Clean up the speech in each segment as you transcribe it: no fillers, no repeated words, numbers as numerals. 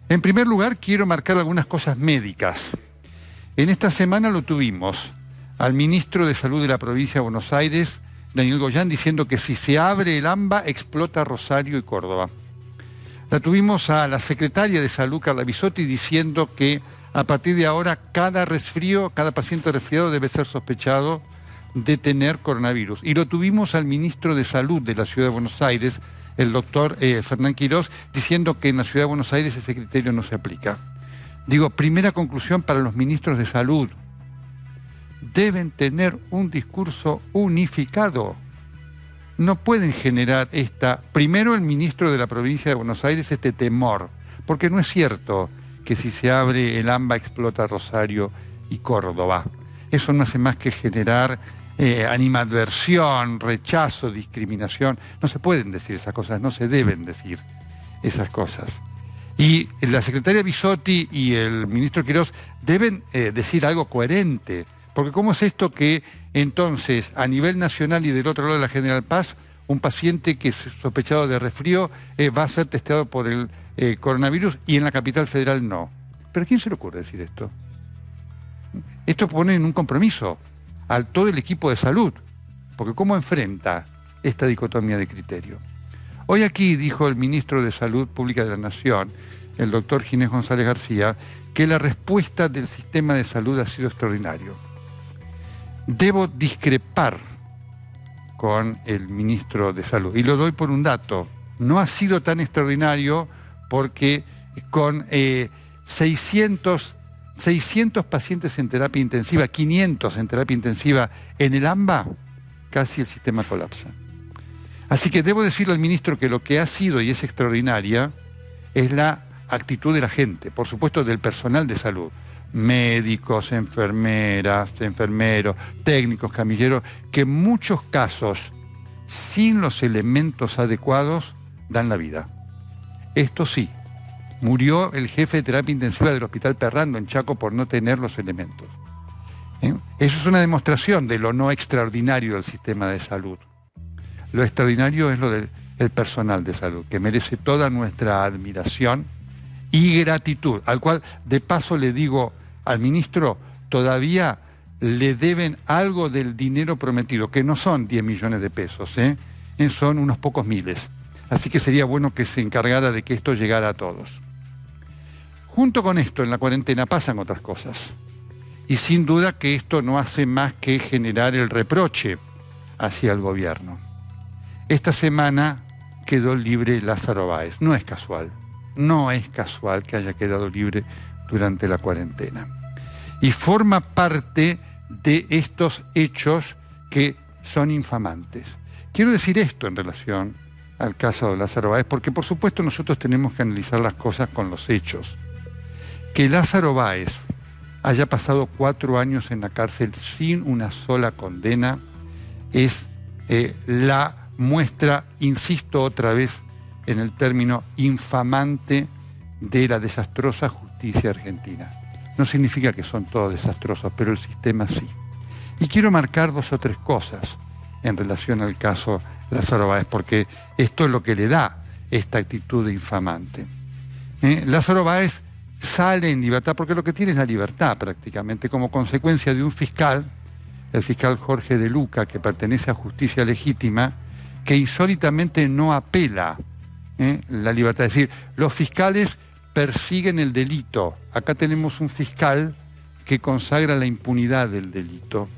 En primer lugar, quiero marcar algunas cosas médicas. En esta semana lo tuvimos al ministro de Salud de la provincia de Buenos Aires, Daniel Goyán, diciendo que si se abre el AMBA, explota Rosario y Córdoba. La tuvimos a la secretaria de Salud, Carla Bisotti, diciendo que a partir de ahora cada paciente resfriado debe ser sospechado de tener coronavirus. Y lo tuvimos al ministro de Salud de la Ciudad de Buenos Aires, el doctor Fernán Quirós, diciendo que en la Ciudad de Buenos Aires ese criterio no se aplica. Digo, primera conclusión para los ministros de Salud: deben tener un discurso unificado. No pueden generar primero el ministro de la provincia de Buenos Aires, este temor, porque no es cierto que si se abre el AMBA explota Rosario y Córdoba. Eso no hace más que generar animadversión, rechazo, discriminación. No se pueden decir esas cosas, no se deben decir esas cosas. Y la secretaria Bisotti y el ministro Quirós deben decir algo coherente, porque ¿cómo es esto que entonces a nivel nacional y del otro lado de la General Paz, un paciente que es sospechado de resfrío va a ser testeado por el coronavirus y en la capital federal no? ¿Pero a quién se le ocurre decir esto? Esto pone en un compromiso a todo el equipo de salud, porque ¿cómo enfrenta esta dicotomía de criterio? Hoy aquí dijo el ministro de Salud Pública de la Nación, el doctor Ginés González García, que la respuesta del sistema de salud ha sido extraordinario. Debo discrepar con el ministro de Salud, y lo doy por un dato: no ha sido tan extraordinario porque con 600 pacientes en terapia intensiva, 500 en terapia intensiva en el AMBA, casi el sistema colapsa. Así que debo decirle al ministro que lo que ha sido y es extraordinaria es la actitud de la gente, por supuesto del personal de salud, médicos, enfermeras, enfermeros, técnicos, camilleros, que en muchos casos, sin los elementos adecuados, dan la vida. Esto sí, murió el jefe de terapia intensiva del Hospital Perrando en Chaco por no tener los elementos. Eso es una demostración de lo no extraordinario del sistema de salud. Lo extraordinario es lo del personal de salud, que merece toda nuestra admiración y gratitud, al cual, de paso, le digo al ministro, todavía le deben algo del dinero prometido, que no son 10 millones de pesos, son unos pocos miles. Así que sería bueno que se encargara de que esto llegara a todos. Junto con esto, en la cuarentena pasan otras cosas. Y sin duda que esto no hace más que generar el reproche hacia el gobierno. Esta semana quedó libre Lázaro Báez. No es casual que haya quedado libre durante la cuarentena. Y forma parte de estos hechos que son infamantes. Quiero decir esto en relación al caso de Lázaro Báez, porque por supuesto nosotros tenemos que analizar las cosas con los hechos. Que Lázaro Báez haya pasado 4 años en la cárcel sin una sola condena es la muestra, insisto otra vez en el término infamante, de la desastrosa justicia argentina. No significa que son todos desastrosos, pero el sistema sí. Y quiero marcar 2 o 3 cosas en relación al caso Lázaro Báez, porque esto es lo que le da esta actitud infamante. Lázaro Báez sale en libertad, porque lo que tiene es la libertad prácticamente, como consecuencia de un fiscal, el fiscal Jorge de Luca, que pertenece a Justicia Legítima, que insólitamente no apela la libertad. Es decir, los fiscales persiguen el delito. Acá tenemos un fiscal que consagra la impunidad del delito.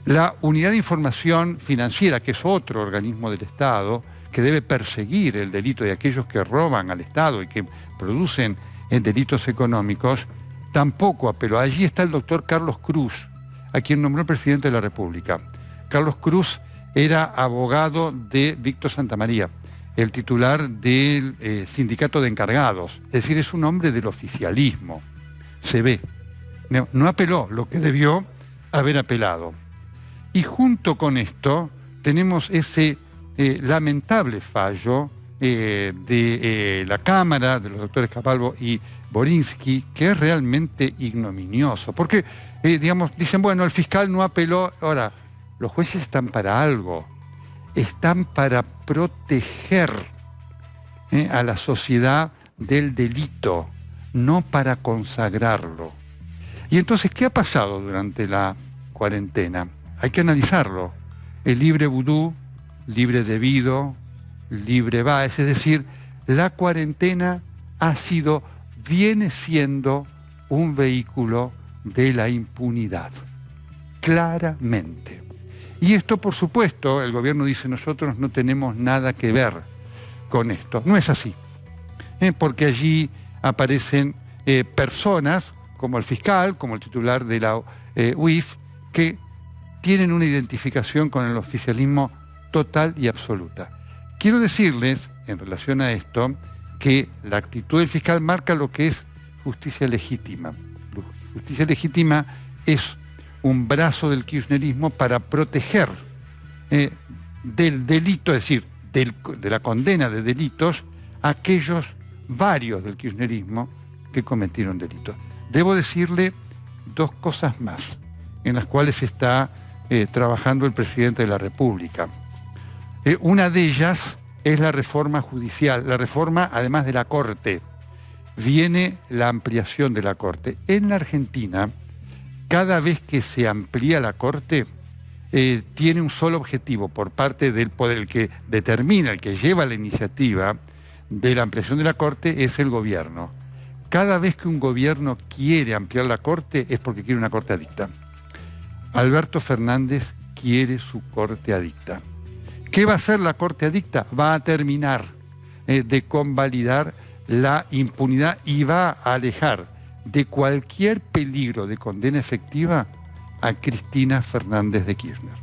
La Unidad de Información Financiera, que es otro organismo del Estado, que debe perseguir el delito de aquellos que roban al Estado y que producen delitos económicos, tampoco apeló. Allí está el doctor Carlos Cruz, a quien nombró el presidente de la República. Carlos Cruz era abogado de Víctor Santamaría, el titular del sindicato de encargados. Es decir, es un hombre del oficialismo. Se ve. No apeló lo que debió haber apelado. Y junto con esto tenemos ese lamentable fallo de la Cámara, de los doctores Capalvo y Borinsky, que es realmente ignominioso. Porque, dicen, bueno, el fiscal no apeló. Ahora, los jueces están para algo. Están para proteger a la sociedad del delito, no para consagrarlo. Y entonces, ¿qué ha pasado durante la cuarentena? Hay que analizarlo. El libre vudú, libre debido, libre baez, es decir, la cuarentena viene siendo un vehículo de la impunidad, claramente. Y esto, por supuesto, el gobierno dice, nosotros no tenemos nada que ver con esto. No es así, porque allí aparecen personas, como el fiscal, como el titular de la UIF, que tienen una identificación con el oficialismo total y absoluta. Quiero decirles, en relación a esto, que la actitud del fiscal marca lo que es justicia legítima. Justicia legítima es un brazo del kirchnerismo para proteger del delito, es decir, de la condena de delitos, a aquellos varios del kirchnerismo que cometieron delitos. Debo decirle dos cosas más en las cuales está trabajando el presidente de la República. Una de ellas es la reforma judicial, la reforma además de la Corte. Viene la ampliación de la Corte. En la Argentina, cada vez que se amplía la Corte, tiene un solo objetivo por parte del poder, el que determina, el que lleva la iniciativa de la ampliación de la Corte es el gobierno. Cada vez que un gobierno quiere ampliar la Corte es porque quiere una Corte adicta. Alberto Fernández quiere su Corte adicta. ¿Qué va a hacer la Corte adicta? Va a terminar de convalidar la impunidad y va a alejar de cualquier peligro de condena efectiva a Cristina Fernández de Kirchner.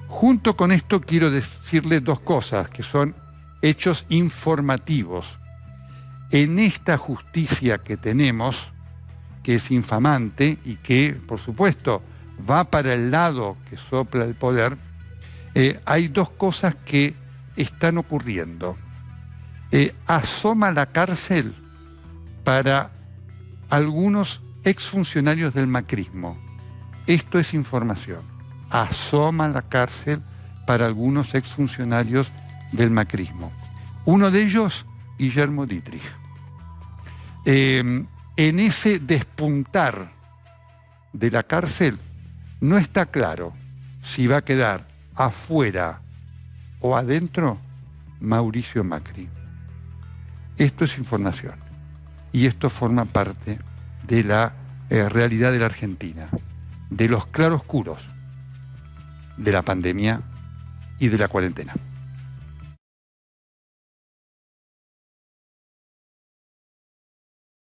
Junto con esto quiero decirle dos cosas que son hechos informativos. En esta justicia que tenemos, que es infamante y que, por supuesto, va para el lado que sopla el poder, hay dos cosas que están ocurriendo. Asoma la cárcel para algunos exfuncionarios del macrismo. Esto es información. Asoma la cárcel para algunos exfuncionarios del macrismo. Uno de ellos, Guillermo Dietrich. En ese despuntar de la cárcel no está claro si va a quedar afuera o adentro Mauricio Macri. Esto es información y esto forma parte de la realidad de la Argentina, de los claroscuros de la pandemia y de la cuarentena.